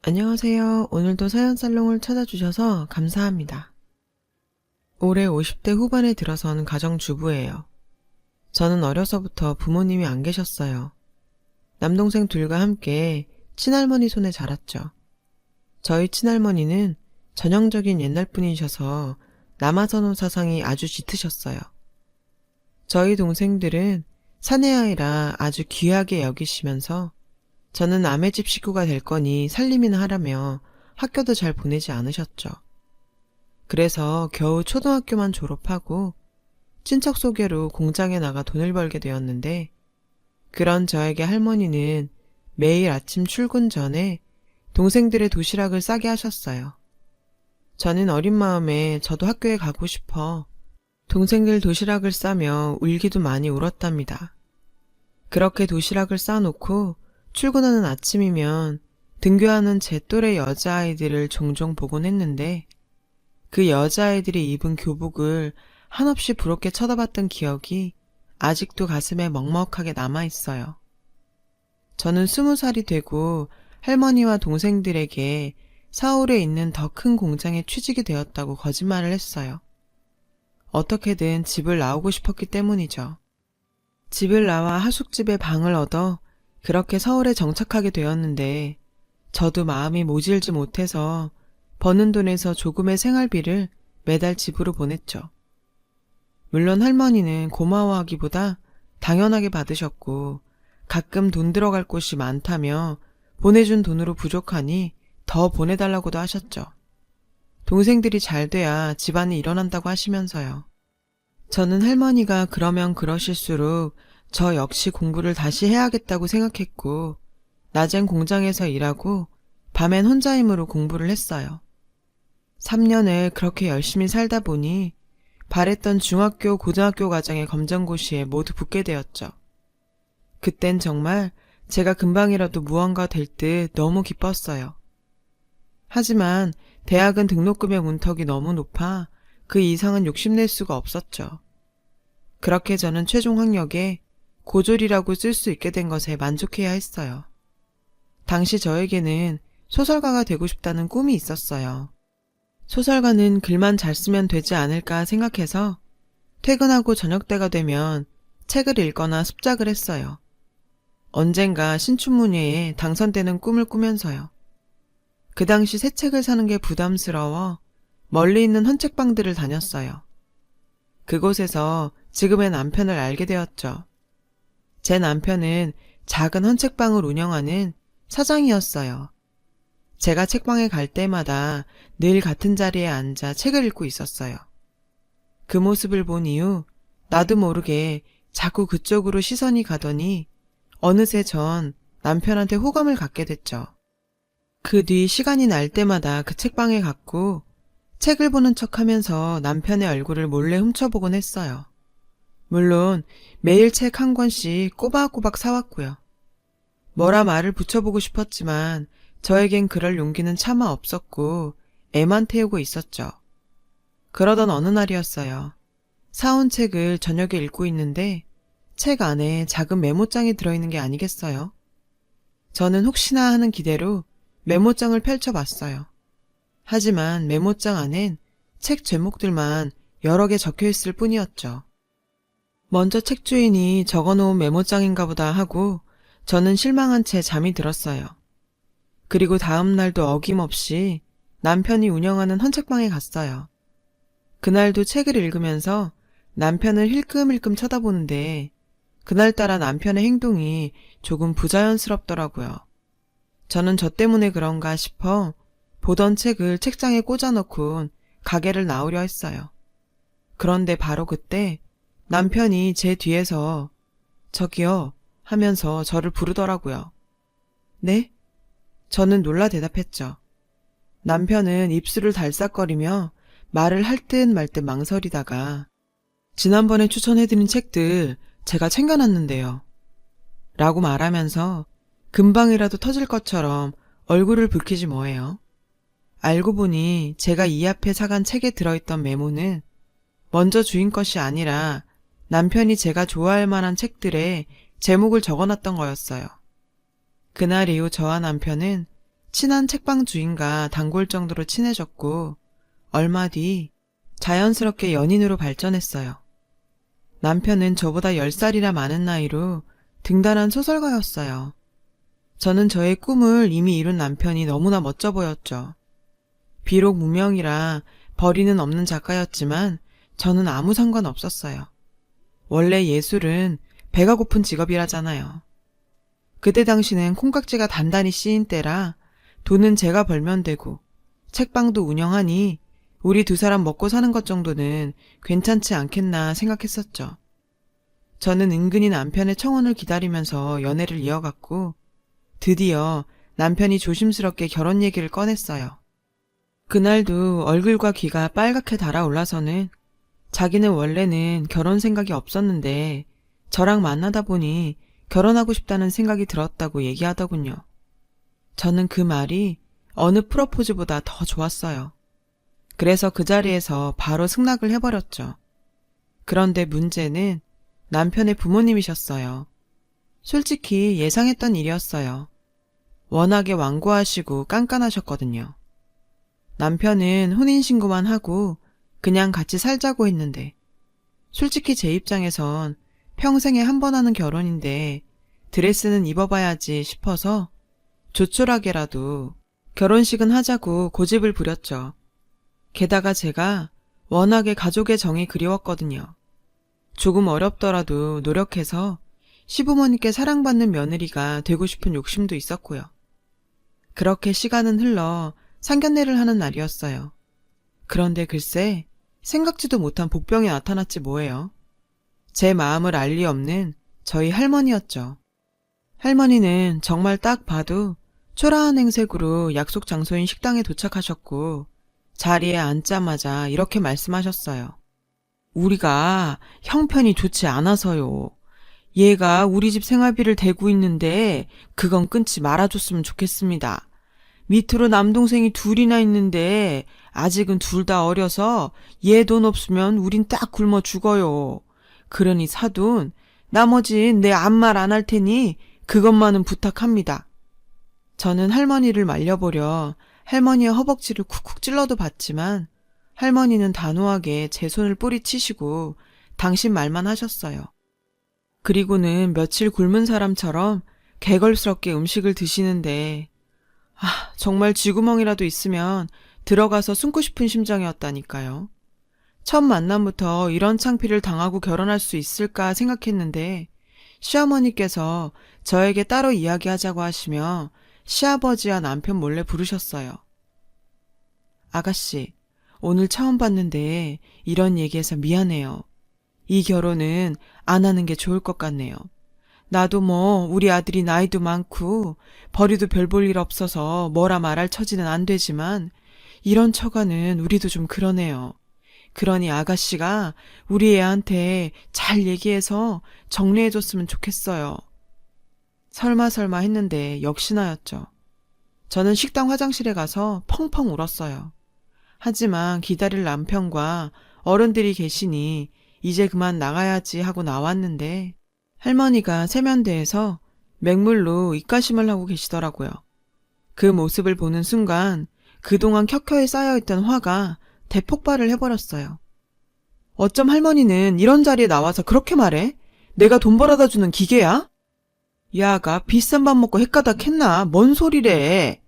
안녕하세요. 오늘도 사연살롱을 찾아주셔서 감사합니다. 올해 50대 후반에 들어선 가정주부예요. 저는 어려서부터 부모님이 안 계셨어요. 남동생 둘과 함께 친할머니 손에 자랐죠. 저희 친할머니는 전형적인 옛날 분이셔서 남아선호 사상이 아주 짙으셨어요. 저희 동생들은 사내아이라 아주 귀하게 여기시면서 저는 남의 집 식구가 될 거니 살림이나 하라며 학교도 잘 보내지 않으셨죠. 그래서 겨우 초등학교만 졸업하고 친척 소개로 공장에 나가 돈을 벌게 되었는데, 그런 저에게 할머니는 매일 아침 출근 전에 동생들의 도시락을 싸게 하셨어요. 저는 어린 마음에 저도 학교에 가고 싶어 동생들 도시락을 싸며 울기도 많이 울었답니다. 그렇게 도시락을 싸놓고 출근하는 아침이면 등교하는 제 또래 여자아이들을 종종 보곤 했는데, 그 여자아이들이 입은 교복을 한없이 부럽게 쳐다봤던 기억이 아직도 가슴에 먹먹하게 남아있어요. 저는 20살이 되고 할머니와 동생들에게 서울에 있는 더 큰 공장에 취직이 되었다고 거짓말을 했어요. 어떻게든 집을 나오고 싶었기 때문이죠. 집을 나와 하숙집에 방을 얻어 그렇게 서울에 정착하게 되었는데, 저도 마음이 모질지 못해서 버는 돈에서 조금의 생활비를 매달 집으로 보냈죠. 물론 할머니는 고마워하기보다 당연하게 받으셨고, 가끔 돈 들어갈 곳이 많다며 보내준 돈으로 부족하니 더 보내달라고도 하셨죠. 동생들이 잘 돼야 집안이 일어난다고 하시면서요. 저는 할머니가 그러면 그러실수록 저 역시 공부를 다시 해야겠다고 생각했고, 낮엔 공장에서 일하고 밤엔 혼자 힘으로 공부를 했어요. 3년을 그렇게 열심히 살다 보니 바랬던 중학교, 고등학교 과정의 검정고시에 모두 붙게 되었죠. 그땐 정말 제가 금방이라도 무언가 될 듯 너무 기뻤어요. 하지만 대학은 등록금의 문턱이 너무 높아 그 이상은 욕심낼 수가 없었죠. 그렇게 저는 최종 학력에 고졸이라고 쓸 수 있게 된 것에 만족해야 했어요. 당시 저에게는 소설가가 되고 싶다는 꿈이 있었어요. 소설가는 글만 잘 쓰면 되지 않을까 생각해서 퇴근하고 저녁 때가 되면 책을 읽거나 습작을 했어요. 언젠가 신춘문예에 당선되는 꿈을 꾸면서요. 그 당시 새 책을 사는 게 부담스러워 멀리 있는 헌책방들을 다녔어요. 그곳에서 지금의 남편을 알게 되었죠. 제 남편은 작은 헌책방을 운영하는 사장이었어요. 제가 책방에 갈 때마다 늘 같은 자리에 앉아 책을 읽고 있었어요. 그 모습을 본 이후 나도 모르게 자꾸 그쪽으로 시선이 가더니 어느새 전 남편한테 호감을 갖게 됐죠. 그 뒤 시간이 날 때마다 그 책방에 갔고 책을 보는 척하면서 남편의 얼굴을 몰래 훔쳐보곤 했어요. 물론 매일 책 한 권씩 꼬박꼬박 사왔고요. 뭐라 말을 붙여보고 싶었지만 저에겐 그럴 용기는 차마 없었고 애만 태우고 있었죠. 그러던 어느 날이었어요. 사온 책을 저녁에 읽고 있는데 책 안에 작은 메모장이 들어있는 게 아니겠어요? 저는 혹시나 하는 기대로 메모장을 펼쳐봤어요. 하지만 메모장 안엔 책 제목들만 여러 개 적혀있을 뿐이었죠. 먼저 책 주인이 적어놓은 메모장인가 보다 하고 저는 실망한 채 잠이 들었어요. 그리고 다음 날도 어김없이 남편이 운영하는 헌책방에 갔어요. 그날도 책을 읽으면서 남편을 힐끔힐끔 쳐다보는데 그날따라 남편의 행동이 조금 부자연스럽더라고요. 저는 저 때문에 그런가 싶어 보던 책을 책장에 꽂아놓고 가게를 나오려 했어요. 그런데 바로 그때 남편이 제 뒤에서 "저기요" 하면서 저를 부르더라고요. "네?" 저는 놀라 대답했죠. 남편은 입술을 달싹거리며 말을 할 듯 말 듯 망설이다가 "지난번에 추천해드린 책들 제가 챙겨놨는데요" 라고 말하면서 금방이라도 터질 것처럼 얼굴을 붉히지 뭐예요. 알고 보니 제가 이 앞에 사간 책에 들어있던 메모는 먼저 주인 것이 아니라 남편이 제가 좋아할 만한 책들에 제목을 적어놨던 거였어요. 그날 이후 저와 남편은 친한 책방 주인과 단골 정도로 친해졌고 얼마 뒤 자연스럽게 연인으로 발전했어요. 남편은 저보다 10살이나 많은 나이로 등단한 소설가였어요. 저는 저의 꿈을 이미 이룬 남편이 너무나 멋져 보였죠. 비록 무명이라 벌이는 없는 작가였지만 저는 아무 상관 없었어요. 원래 예술은 배가 고픈 직업이라잖아요. 그때 당시는 콩깍지가 단단히 씌인 때라 돈은 제가 벌면 되고 책방도 운영하니 우리 두 사람 먹고 사는 것 정도는 괜찮지 않겠나 생각했었죠. 저는 은근히 남편의 청혼을 기다리면서 연애를 이어갔고 드디어 남편이 조심스럽게 결혼 얘기를 꺼냈어요. 그날도 얼굴과 귀가 빨갛게 달아올라서는 자기는 원래는 결혼 생각이 없었는데 저랑 만나다 보니 결혼하고 싶다는 생각이 들었다고 얘기하더군요. 저는 그 말이 어느 프로포즈보다 더 좋았어요. 그래서 그 자리에서 바로 승낙을 해버렸죠. 그런데 문제는 남편의 부모님이셨어요. 솔직히 예상했던 일이었어요. 워낙에 완고하시고 깐깐하셨거든요. 남편은 혼인신고만 하고 그냥 같이 살자고 했는데 솔직히 제 입장에선 평생에 한 번 하는 결혼인데 드레스는 입어봐야지 싶어서 조촐하게라도 결혼식은 하자고 고집을 부렸죠. 게다가 제가 워낙에 가족의 정이 그리웠거든요. 조금 어렵더라도 노력해서 시부모님께 사랑받는 며느리가 되고 싶은 욕심도 있었고요. 그렇게 시간은 흘러 상견례를 하는 날이었어요. 그런데 글쎄 생각지도 못한 복병이 나타났지 뭐예요. 제 마음을 알 리 없는 저희 할머니였죠. 할머니는 정말 딱 봐도 초라한 행색으로 약속 장소인 식당에 도착하셨고 자리에 앉자마자 이렇게 말씀하셨어요. 우리가 형편이 좋지 않아서요. 얘가 우리 집 생활비를 대고 있는데 그건 끊지 말아줬으면 좋겠습니다. 밑으로 남동생이 둘이나 있는데 아직은 둘 다 어려서 얘 돈 없으면 우린 딱 굶어 죽어요. 그러니 사돈, 나머진 내 아무 말 안 할 테니 그것만은 부탁합니다. 저는 할머니를 말려보려 할머니의 허벅지를 쿡쿡 찔러도 봤지만 할머니는 단호하게 제 손을 뿌리치시고 당신 말만 하셨어요. 그리고는 며칠 굶은 사람처럼 개걸스럽게 음식을 드시는데 정말 쥐구멍이라도 있으면 들어가서 숨고 싶은 심정이었다니까요. 첫 만남부터 이런 창피를 당하고 결혼할 수 있을까 생각했는데 시어머니께서 저에게 따로 이야기하자고 하시며 시아버지와 남편 몰래 부르셨어요. 아가씨, 오늘 처음 봤는데 이런 얘기해서 미안해요. 이 결혼은 안 하는 게 좋을 것 같네요. 나도 우리 아들이 나이도 많고 벌이도 별 볼 일 없어서 뭐라 말할 처지는 안 되지만 이런 처가는 우리도 좀 그러네요. 그러니 아가씨가 우리 애한테 잘 얘기해서 정리해줬으면 좋겠어요. 설마 했는데 역시나였죠. 저는 식당 화장실에 가서 펑펑 울었어요. 하지만 기다릴 남편과 어른들이 계시니 이제 그만 나가야지 하고 나왔는데 할머니가 세면대에서 맹물로 입가심을 하고 계시더라고요. 그 모습을 보는 순간 그동안 켜켜이 쌓여있던 화가 대폭발을 해버렸어요. 어쩜 할머니는 이런 자리에 나와서 그렇게 말해? 내가 돈 벌어다 주는 기계야? 야가 비싼 밥 먹고 헷가닥 했나? 뭔 소리래?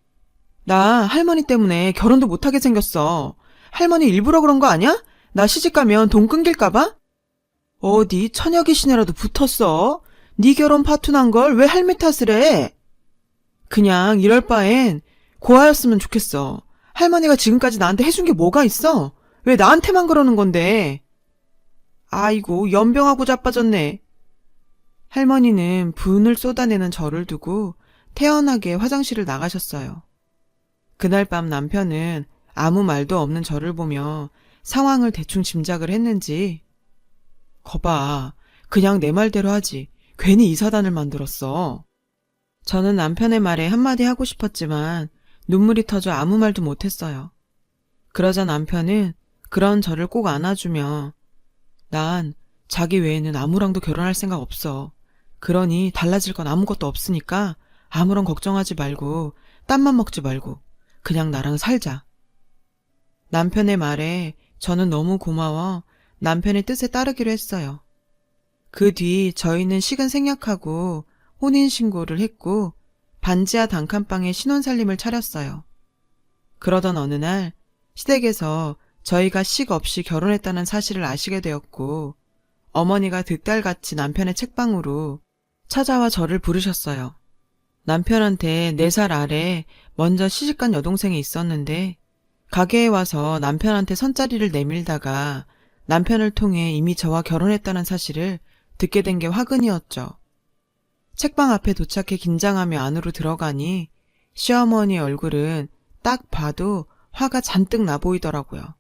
나 할머니 때문에 결혼도 못하게 생겼어. 할머니 일부러 그런 거 아니야? 나 시집가면 돈 끊길까봐? 어디 처녀 귀신이라도 붙었어? 네 결혼 파투난 걸 왜 할매 탓을 해? 그냥 이럴 바엔 고아였으면 좋겠어. 할머니가 지금까지 나한테 해준 게 뭐가 있어? 왜 나한테만 그러는 건데? 아이고 연병하고 자빠졌네. 할머니는 분을 쏟아내는 저를 두고 태연하게 화장실을 나가셨어요. 그날 밤 남편은 아무 말도 없는 저를 보며 상황을 대충 짐작을 했는지 거봐, 그냥 내 말대로 하지. 괜히 이 사단을 만들었어. 저는 남편의 말에 한마디 하고 싶었지만 눈물이 터져 아무 말도 못했어요. 그러자 남편은 그런 저를 꼭 안아주며 난 자기 외에는 아무랑도 결혼할 생각 없어. 그러니 달라질 건 아무것도 없으니까 아무런 걱정하지 말고 땀만 먹지 말고 그냥 나랑 살자. 남편의 말에 저는 너무 고마워 남편의 뜻에 따르기로 했어요. 그 뒤 저희는 식은 생략하고 혼인신고를 했고 반지하 단칸방에 신혼살림을 차렸어요. 그러던 어느 날 시댁에서 저희가 식 없이 결혼했다는 사실을 아시게 되었고 어머니가 득달같이 남편의 책방으로 찾아와 저를 부르셨어요. 남편한테 4살 아래 먼저 시집간 여동생이 있었는데 가게에 와서 남편한테 선자리를 내밀다가 남편을 통해 이미 저와 결혼했다는 사실을 듣게 된 게 화근이었죠. 책방 앞에 도착해 긴장하며 안으로 들어가니 시어머니의 얼굴은 딱 봐도 화가 잔뜩 나 보이더라고요.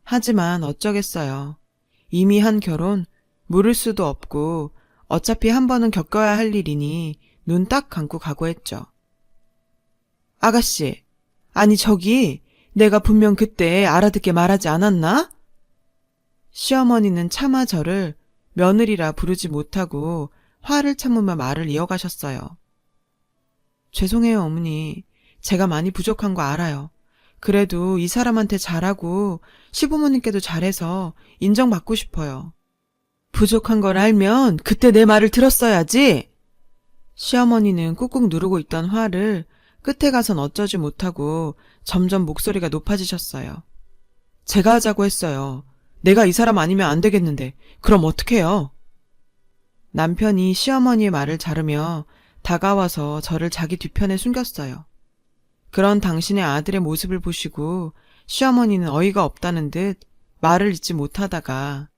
하지만 어쩌겠어요. 이미 한 결혼 물을 수도 없고 어차피 한 번은 겪어야 할 일이니 눈 딱 감고 각오했죠. 아가씨, 아니 저기 내가 분명 그때 알아듣게 말하지 않았나? 시어머니는 차마 저를 며느리라 부르지 못하고 화를 참으며 말을 이어가셨어요. 죄송해요, 어머니. 제가 많이 부족한 거 알아요. 그래도 이 사람한테 잘하고 시부모님께도 잘해서 인정받고 싶어요. 부족한 걸 알면 그때 내 말을 들었어야지. 시어머니는 꾹꾹 누르고 있던 화를 끝에 가선 어쩌지 못하고 점점 목소리가 높아지셨어요. 제가 하자고 했어요. 내가 이 사람 아니면 안 되겠는데 그럼 어떡해요? 남편이 시어머니의 말을 자르며 다가와서 저를 자기 뒤편에 숨겼어요. 그런 당신의 아들의 모습을 보시고 시어머니는 어이가 없다는 듯 말을 잇지 못하다가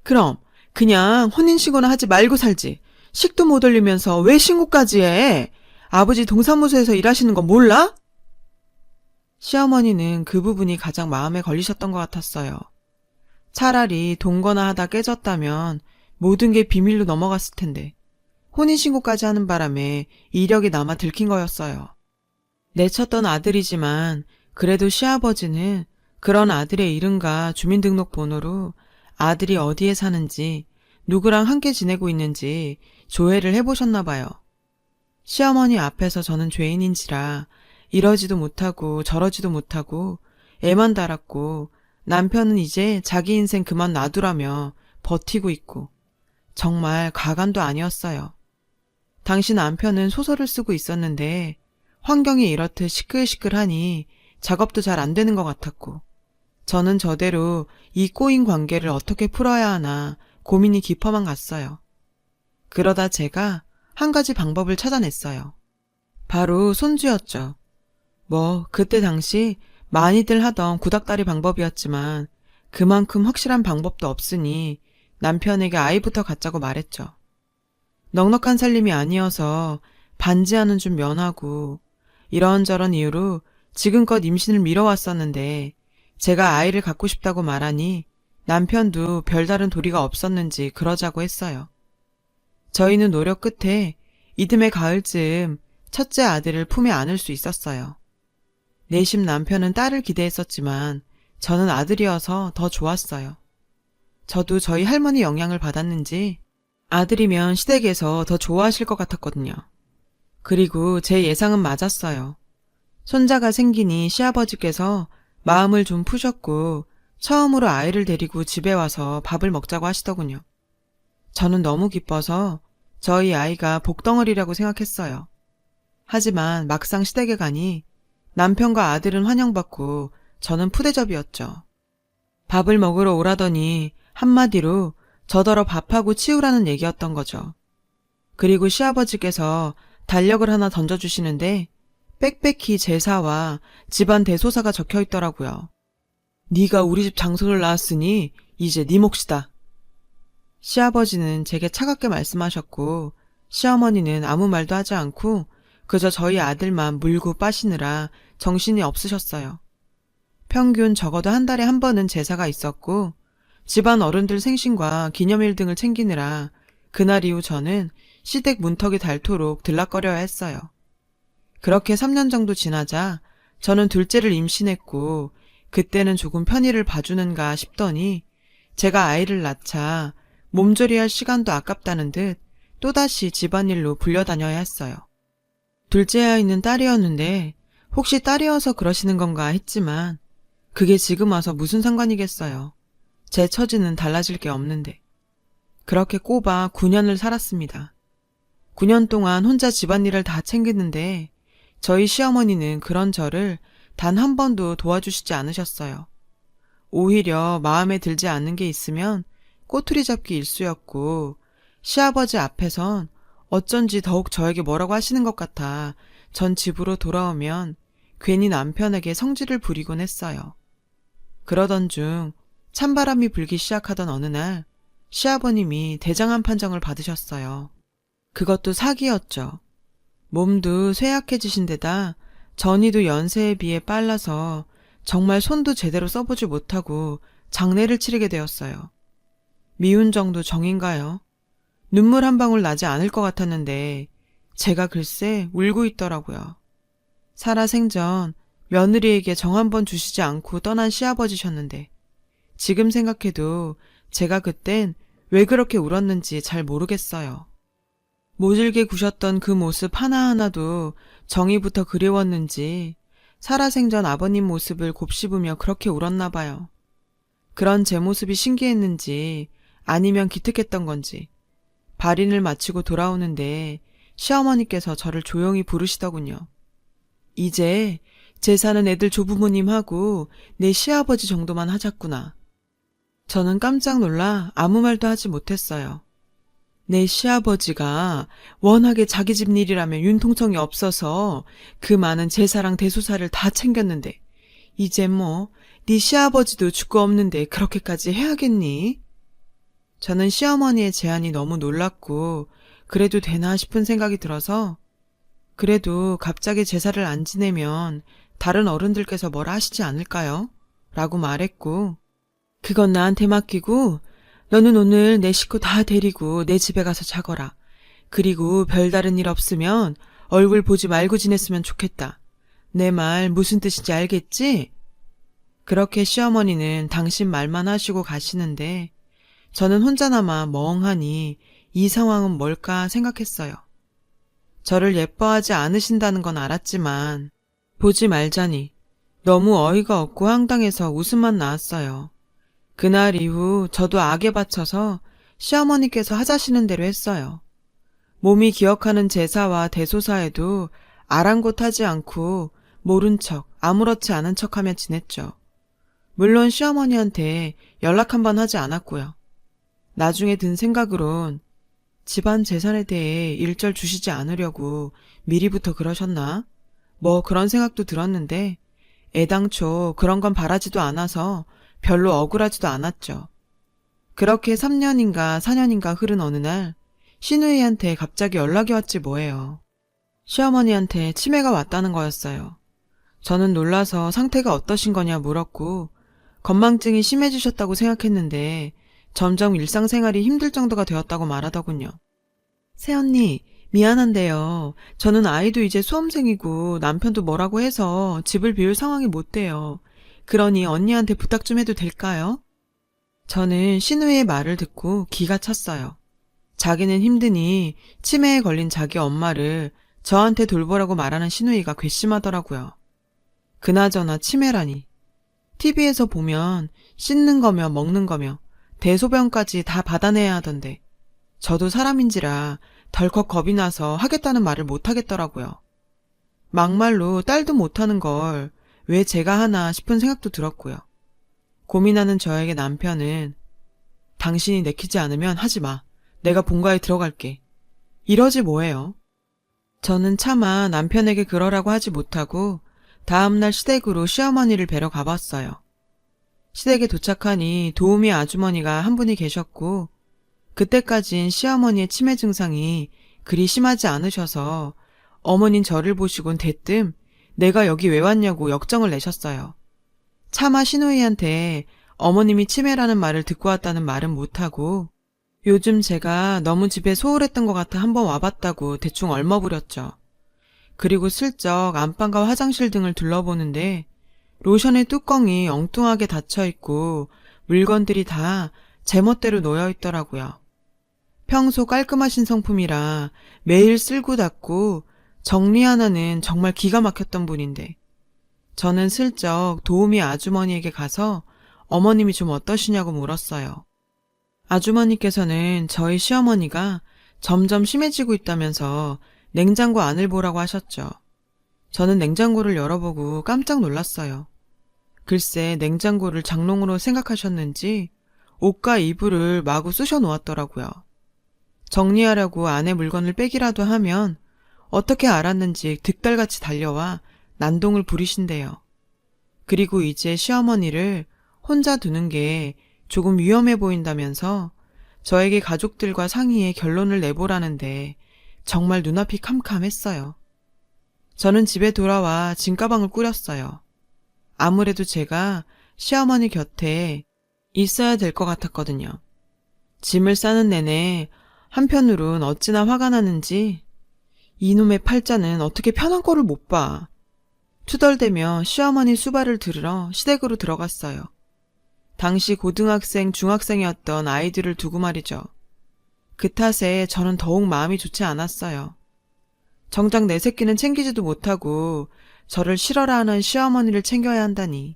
그럼 그냥 혼인신고나 하지 말고 살지. 식도 못 올리면서 왜 신고까지 해? 아버지 동사무소에서 일하시는 거 몰라? 시어머니는 그 부분이 가장 마음에 걸리셨던 것 같았어요. 차라리 동거나 하다 깨졌다면 모든 게 비밀로 넘어갔을 텐데 혼인신고까지 하는 바람에 이력이 남아 들킨 거였어요. 내쳤던 아들이지만 그래도 시아버지는 그런 아들의 이름과 주민등록번호로 아들이 어디에 사는지 누구랑 함께 지내고 있는지 조회를 해보셨나 봐요. 시어머니 앞에서 저는 죄인인지라 이러지도 못하고 저러지도 못하고 애만 달았고 남편은 이제 자기 인생 그만 놔두라며 버티고 있고 정말 가관도 아니었어요. 당시 남편은 소설을 쓰고 있었는데 환경이 이렇듯 시끌시끌하니 작업도 잘 안 되는 것 같았고 저는 저대로 이 꼬인 관계를 어떻게 풀어야 하나 고민이 깊어만 갔어요. 그러다 제가 한 가지 방법을 찾아냈어요. 바로 손주였죠. 그때 당시 많이들 하던 구닥다리 방법이었지만 그만큼 확실한 방법도 없으니 남편에게 아이부터 갖자고 말했죠. 넉넉한 살림이 아니어서 반지하는 좀 면하고 이런저런 이유로 지금껏 임신을 미뤄왔었는데 제가 아이를 갖고 싶다고 말하니 남편도 별다른 도리가 없었는지 그러자고 했어요. 저희는 노력 끝에 이듬해 가을쯤 첫째 아들을 품에 안을 수 있었어요. 내심 남편은 딸을 기대했었지만 저는 아들이어서 더 좋았어요. 저도 저희 할머니 영향을 받았는지 아들이면 시댁에서 더 좋아하실 것 같았거든요. 그리고 제 예상은 맞았어요. 손자가 생기니 시아버지께서 마음을 좀 푸셨고 처음으로 아이를 데리고 집에 와서 밥을 먹자고 하시더군요. 저는 너무 기뻐서 저희 아이가 복덩어리라고 생각했어요. 하지만 막상 시댁에 가니 남편과 아들은 환영받고 저는 푸대접이었죠. 밥을 먹으러 오라더니 한마디로 저더러 밥하고 치우라는 얘기였던 거죠. 그리고 시아버지께서 달력을 하나 던져주시는데 빽빽히 제사와 집안 대소사가 적혀있더라고요. 네가 우리 집 장손을 낳았으니 이제 네 몫이다. 시아버지는 제게 차갑게 말씀하셨고 시어머니는 아무 말도 하지 않고 그저 저희 아들만 물고 빠시느라 정신이 없으셨어요. 평균 적어도 한 달에 한 번은 제사가 있었고 집안 어른들 생신과 기념일 등을 챙기느라 그날 이후 저는 시댁 문턱이 닳도록 들락거려야 했어요. 그렇게 3년 정도 지나자 저는 둘째를 임신했고 그때는 조금 편의를 봐주는가 싶더니 제가 아이를 낳자 몸조리할 시간도 아깝다는 듯 또다시 집안일로 불려다녀야 했어요. 둘째 아이는 딸이었는데 혹시 딸이어서 그러시는 건가 했지만 그게 지금 와서 무슨 상관이겠어요. 제 처지는 달라질 게 없는데. 그렇게 꼬박 9년을 살았습니다. 9년 동안 혼자 집안일을 다 챙겼는데 저희 시어머니는 그런 저를 단 한 번도 도와주시지 않으셨어요. 오히려 마음에 들지 않는 게 있으면 꼬투리 잡기 일쑤였고 시아버지 앞에선 어쩐지 더욱 저에게 뭐라고 하시는 것 같아 전 집으로 돌아오면 괜히 남편에게 성질을 부리곤 했어요. 그러던 중 찬바람이 불기 시작하던 어느 날 시아버님이 대장암 판정을 받으셨어요. 그것도 사기였죠. 몸도 쇠약해지신 데다 전이도 연세에 비해 빨라서 정말 손도 제대로 써보지 못하고 장례를 치르게 되었어요. 미운 정도 정인가요? 눈물 한 방울 나지 않을 것 같았는데 제가 글쎄 울고 있더라고요. 살아생전 며느리에게 정 한 번 주시지 않고 떠난 시아버지셨는데 지금 생각해도 제가 그땐 왜 그렇게 울었는지 잘 모르겠어요. 모질게 구셨던 그 모습 하나하나도 정이부터 그리웠는지 살아생전 아버님 모습을 곱씹으며 그렇게 울었나 봐요. 그런 제 모습이 신기했는지 아니면 기특했던 건지 발인을 마치고 돌아오는데 시어머니께서 저를 조용히 부르시더군요. 이제 제사는 애들 조부모님하고 내 시아버지 정도만 하자꾸나. 저는 깜짝 놀라 아무 말도 하지 못했어요. 내 시아버지가 워낙에 자기 집 일이라면 융통성이 없어서 그 많은 제사랑 대소사를 다 챙겼는데 이제 뭐 네 시아버지도 죽고 없는데 그렇게까지 해야겠니? 저는 시어머니의 제안이 너무 놀랐고 그래도 되나 싶은 생각이 들어서 그래도 갑자기 제사를 안 지내면 다른 어른들께서 뭐라 하시지 않을까요? 라고 말했고 그건 나한테 맡기고 너는 오늘 내 식구 다 데리고 내 집에 가서 자거라. 그리고 별다른 일 없으면 얼굴 보지 말고 지냈으면 좋겠다. 내 말 무슨 뜻인지 알겠지? 그렇게 시어머니는 당신 말만 하시고 가시는데 저는 혼자 남아 멍하니 이 상황은 뭘까 생각했어요. 저를 예뻐하지 않으신다는 건 알았지만 보지 말자니 너무 어이가 없고 황당해서 웃음만 나왔어요. 그날 이후 저도 악에 받쳐서 시어머니께서 하자시는 대로 했어요. 몸이 기억하는 제사와 대소사에도 아랑곳하지 않고 모른 척, 아무렇지 않은 척하며 지냈죠. 물론 시어머니한테 연락 한 번 하지 않았고요. 나중에 든 생각으론 집안 재산에 대해 일절 주시지 않으려고 미리부터 그러셨나? 뭐 그런 생각도 들었는데 애당초 그런 건 바라지도 않아서 별로 억울하지도 않았죠. 그렇게 3년인가 4년인가 흐른 어느 날 시누이한테 갑자기 연락이 왔지 뭐예요. 시어머니한테 치매가 왔다는 거였어요. 저는 놀라서 상태가 어떠신 거냐 물었고 건망증이 심해지셨다고 생각했는데 점점 일상생활이 힘들 정도가 되었다고 말하더군요. 새언니, 미안한데요. 저는 아이도 이제 수험생이고 남편도 뭐라고 해서 집을 비울 상황이 못 돼요. 그러니 언니한테 부탁 좀 해도 될까요? 저는 시누이의 말을 듣고 기가 찼어요. 자기는 힘드니 치매에 걸린 자기 엄마를 저한테 돌보라고 말하는 시누이가 괘씸하더라고요. 그나저나 치매라니. TV에서 보면 씻는 거며 먹는 거며 대소변까지 다 받아내야 하던데 저도 사람인지라 덜컥 겁이 나서 하겠다는 말을 못하겠더라고요. 막말로 딸도 못하는 걸 왜 제가 하나 싶은 생각도 들었고요. 고민하는 저에게 남편은 당신이 내키지 않으면 하지 마. 내가 본가에 들어갈게. 이러지 뭐예요. 저는 차마 남편에게 그러라고 하지 못하고 다음날 시댁으로 시어머니를 뵈러 가봤어요. 시댁에 도착하니 도우미 아주머니가 한 분이 계셨고 그때까진 시어머니의 치매 증상이 그리 심하지 않으셔서 어머닌 저를 보시곤 대뜸 내가 여기 왜 왔냐고 역정을 내셨어요. 차마 시누이한테 어머님이 치매라는 말을 듣고 왔다는 말은 못하고 요즘 제가 너무 집에 소홀했던 것 같아 한번 와봤다고 대충 얼머부렸죠. 그리고 슬쩍 안방과 화장실 등을 둘러보는데 로션의 뚜껑이 엉뚱하게 닫혀있고 물건들이 다 제멋대로 놓여있더라고요. 평소 깔끔하신 성품이라 매일 쓸고 닦고 정리 하나는 정말 기가 막혔던 분인데 저는 슬쩍 도우미 아주머니에게 가서 어머님이 좀 어떠시냐고 물었어요. 아주머니께서는 저희 시어머니가 점점 심해지고 있다면서 냉장고 안을 보라고 하셨죠. 저는 냉장고를 열어보고 깜짝 놀랐어요. 글쎄 냉장고를 장롱으로 생각하셨는지 옷과 이불을 마구 쑤셔 놓았더라고요. 정리하려고 안에 물건을 빼기라도 하면 어떻게 알았는지 득달같이 달려와 난동을 부리신대요. 그리고 이제 시어머니를 혼자 두는 게 조금 위험해 보인다면서 저에게 가족들과 상의해 결론을 내보라는데 정말 눈앞이 캄캄했어요. 저는 집에 돌아와 짐가방을 꾸렸어요. 아무래도 제가 시어머니 곁에 있어야 될 것 같았거든요. 짐을 싸는 내내 한편으론 어찌나 화가 나는지 이놈의 팔자는 어떻게 편한 꼴을 못 봐. 투덜대며 시어머니 수발을 들으러 시댁으로 들어갔어요. 당시 고등학생, 중학생이었던 아이들을 두고 말이죠. 그 탓에 저는 더욱 마음이 좋지 않았어요. 정작 내 새끼는 챙기지도 못하고 저를 싫어라 하는 시어머니를 챙겨야 한다니.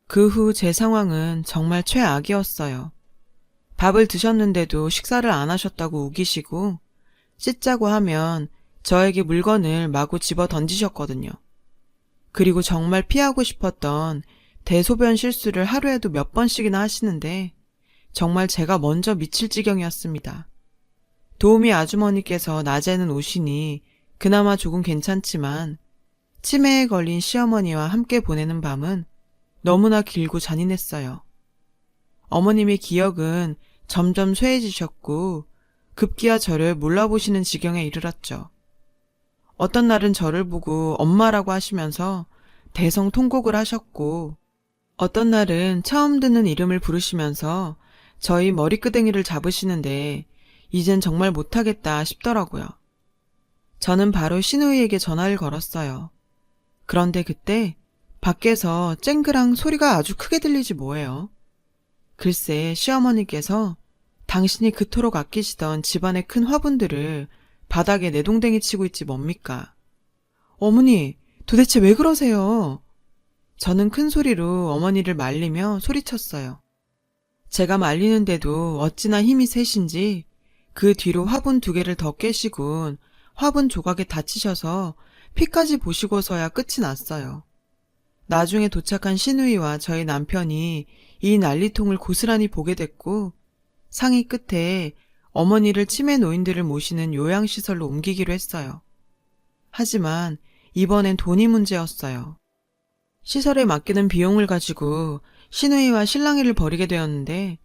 그 후 제 상황은 정말 최악이었어요. 밥을 드셨는데도 식사를 안 하셨다고 우기시고 씻자고 하면 저에게 물건을 마구 집어 던지셨거든요. 그리고 정말 피하고 싶었던 대소변 실수를 하루에도 몇 번씩이나 하시는데 정말 제가 먼저 미칠 지경이었습니다. 도우미 아주머니께서 낮에는 오시니 그나마 조금 괜찮지만 치매에 걸린 시어머니와 함께 보내는 밤은 너무나 길고 잔인했어요. 어머님의 기억은 점점 쇠해지셨고 급기야 저를 몰라보시는 지경에 이르렀죠. 어떤 날은 저를 보고 엄마라고 하시면서 대성통곡을 하셨고 어떤 날은 처음 듣는 이름을 부르시면서 저희 머리끄댕이를 잡으시는데 이젠 정말 못하겠다 싶더라고요. 저는 바로 시누이에게 전화를 걸었어요. 그런데 그때 밖에서 쨍그랑 소리가 아주 크게 들리지 뭐예요. 글쎄 시어머니께서 당신이 그토록 아끼시던 집안의 큰 화분들을 바닥에 내동댕이 치고 있지 뭡니까. 어머니 도대체 왜 그러세요? 저는 큰 소리로 어머니를 말리며 소리쳤어요. 제가 말리는데도 어찌나 힘이 세신지 그 뒤로 화분 2개를 더 깨시곤 화분 조각에 다치셔서 피까지 보시고서야 끝이 났어요. 나중에 도착한 시누이와 저희 남편이 이 난리통을 고스란히 보게 됐고 상의 끝에 어머니를 치매 노인들을 모시는 요양시설로 옮기기로 했어요. 하지만 이번엔 돈이 문제였어요. 시설에 맡기는 비용을 가지고 시누이와 실랑이를 벌이게 되었는데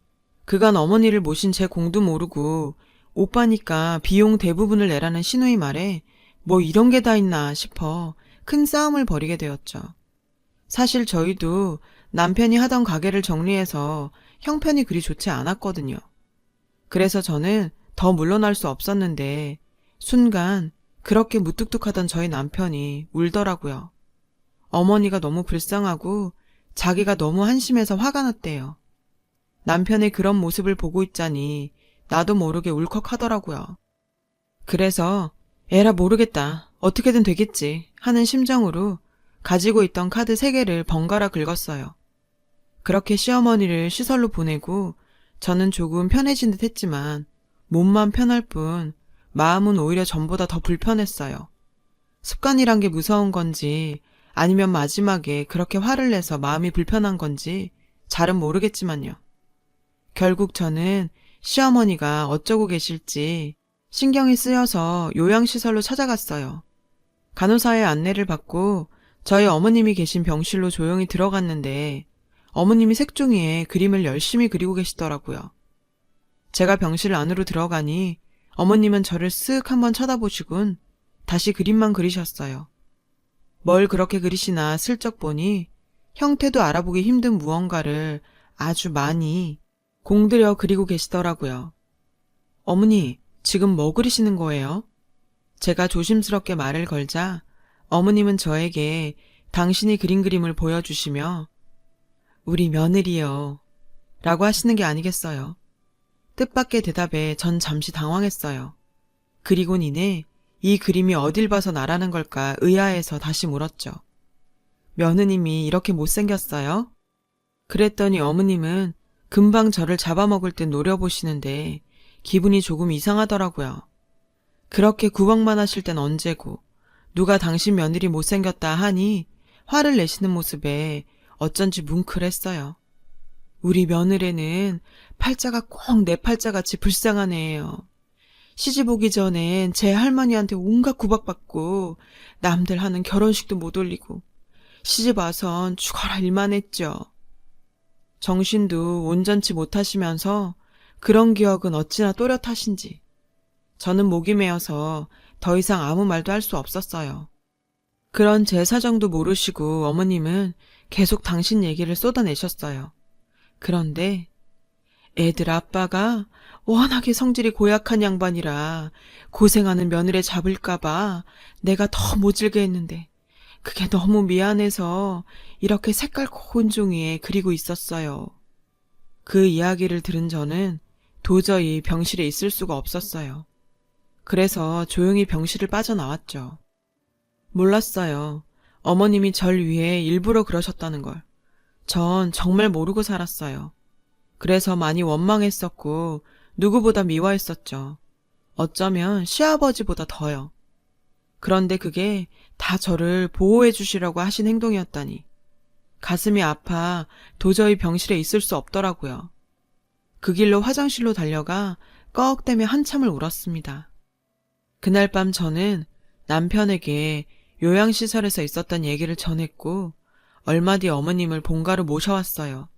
그간 어머니를 모신 제 공도 모르고 오빠니까 비용 대부분을 내라는 시누이 말에 뭐 이런 게 다 있나 싶어 큰 싸움을 벌이게 되었죠. 사실 저희도 남편이 하던 가게를 정리해서 형편이 그리 좋지 않았거든요. 그래서 저는 더 물러날 수 없었는데 순간 그렇게 무뚝뚝하던 저희 남편이 울더라고요. 어머니가 너무 불쌍하고 자기가 너무 한심해서 화가 났대요. 남편의 그런 모습을 보고 있자니 나도 모르게 울컥하더라고요. 그래서 에라 모르겠다. 어떻게든 되겠지 하는 심정으로 가지고 있던 카드 3개를 번갈아 긁었어요. 그렇게 시어머니를 시설로 보내고 저는 조금 편해진 듯 했지만 몸만 편할 뿐 마음은 오히려 전보다 더 불편했어요. 습관이란 게 무서운 건지 아니면 마지막에 그렇게 화를 내서 마음이 불편한 건지 잘은 모르겠지만요. 결국 저는 시어머니가 어쩌고 계실지 신경이 쓰여서 요양시설로 찾아갔어요. 간호사의 안내를 받고 저희 어머님이 계신 병실로 조용히 들어갔는데 어머님이 색종이에 그림을 열심히 그리고 계시더라고요. 제가 병실 안으로 들어가니 어머님은 저를 쓱 한번 쳐다보시곤 다시 그림만 그리셨어요. 뭘 그렇게 그리시나 슬쩍 보니 형태도 알아보기 힘든 무언가를 아주 많이 공들여 그리고 계시더라고요. 어머니, 지금 뭐 그리시는 거예요? 제가 조심스럽게 말을 걸자 어머님은 저에게 당신이 그린 그림을 보여주시며 우리 며느리요 라고 하시는 게 아니겠어요. 뜻밖의 대답에 전 잠시 당황했어요. 그리곤 이내 이 그림이 어딜 봐서 나라는 걸까 의아해서 다시 물었죠. 며느님이 이렇게 못생겼어요? 그랬더니 어머님은 금방 저를 잡아먹을 듯 노려보시는데 기분이 조금 이상하더라고요. 그렇게 구박만 하실 땐 언제고 누가 당신 며느리 못생겼다 하니 화를 내시는 모습에 어쩐지 뭉클했어요. 우리 며느리는 팔자가 꼭 내 팔자같이 불쌍한 애예요. 시집 오기 전엔 제 할머니한테 온갖 구박받고 남들 하는 결혼식도 못 올리고 시집 와선 죽어라 일만 했죠. 정신도 온전치 못하시면서 그런 기억은 어찌나 또렷하신지 저는 목이 메어서 더 이상 아무 말도 할 수 없었어요. 그런 제 사정도 모르시고 어머님은 계속 당신 얘기를 쏟아내셨어요. 그런데 애들 아빠가 워낙에 성질이 고약한 양반이라 고생하는 며느리 잡을까봐 내가 더 모질게 했는데 그게 너무 미안해서 이렇게 색깔 고운 종이에 그리고 있었어요. 그 이야기를 들은 저는 도저히 병실에 있을 수가 없었어요. 그래서 조용히 병실을 빠져나왔죠. 몰랐어요. 어머님이 절 위해 일부러 그러셨다는 걸. 전 정말 모르고 살았어요. 그래서 많이 원망했었고 누구보다 미워했었죠. 어쩌면 시아버지보다 더요. 그런데 그게 다 저를 보호해 주시라고 하신 행동이었다니. 가슴이 아파 도저히 병실에 있을 수 없더라고요. 그 길로 화장실로 달려가 꺽대며 한참을 울었습니다. 그날 밤 저는 남편에게 요양시설에서 있었던 얘기를 전했고 얼마 뒤 어머님을 본가로 모셔왔어요.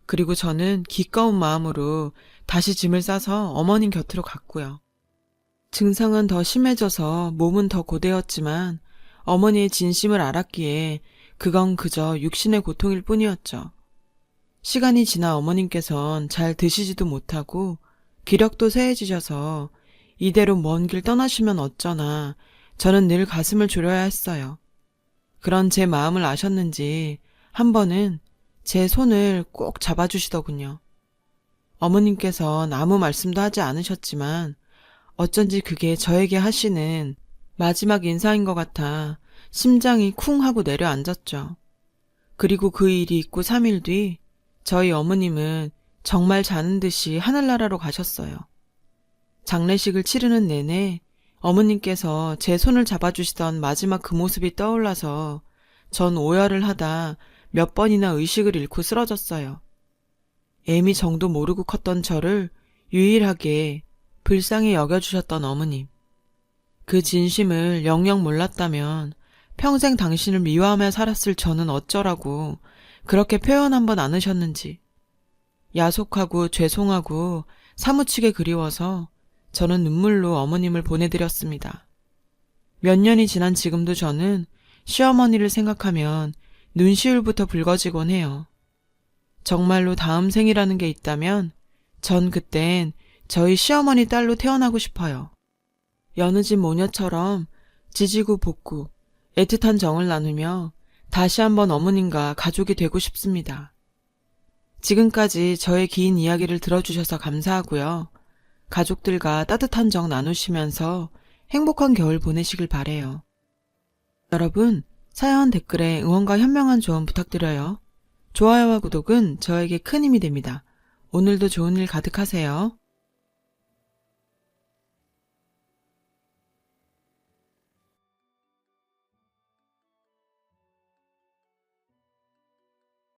그리고 저는 기꺼운 마음으로 다시 짐을 싸서 어머님 곁으로 갔고요. 증상은 더 심해져서 몸은 더 고되었지만 어머니의 진심을 알았기에 그건 그저 육신의 고통일 뿐이었죠. 시간이 지나 어머님께선 잘 드시지도 못하고 기력도 쇠해지셔서 이대로 먼 길 떠나시면 어쩌나 저는 늘 가슴을 졸여야 했어요. 그런 제 마음을 아셨는지 한 번은 제 손을 꼭 잡아주시더군요. 어머님께선 아무 말씀도 하지 않으셨지만 어쩐지 그게 저에게 하시는 마지막 인사인 것 같아 심장이 쿵 하고 내려앉았죠. 그리고 그 일이 있고 3일 뒤 저희 어머님은 정말 자는 듯이 하늘나라로 가셨어요. 장례식을 치르는 내내 어머님께서 제 손을 잡아주시던 마지막 그 모습이 떠올라서 전 오열을 하다 몇 번이나 의식을 잃고 쓰러졌어요. 애미 정도 모르고 컸던 저를 유일하게 불쌍히 여겨주셨던 어머님. 그 진심을 영영 몰랐다면 평생 당신을 미워하며 살았을 저는 어쩌라고 그렇게 표현 한번 않으셨는지. 야속하고 죄송하고 사무치게 그리워서 저는 눈물로 어머님을 보내드렸습니다. 몇 년이 지난 지금도 저는 시어머니를 생각하면 눈시울부터 붉어지곤 해요. 정말로 다음 생이라는 게 있다면 전 그땐 저희 시어머니 딸로 태어나고 싶어요. 여느 집 모녀처럼 지지고 볶고 애틋한 정을 나누며 다시 한번 어머님과 가족이 되고 싶습니다. 지금까지 저의 긴 이야기를 들어주셔서 감사하고요. 가족들과 따뜻한 정 나누시면서 행복한 겨울 보내시길 바래요. 여러분, 사연 댓글에 응원과 현명한 조언 부탁드려요. 좋아요와 구독은 저에게 큰 힘이 됩니다. 오늘도 좋은 일 가득하세요.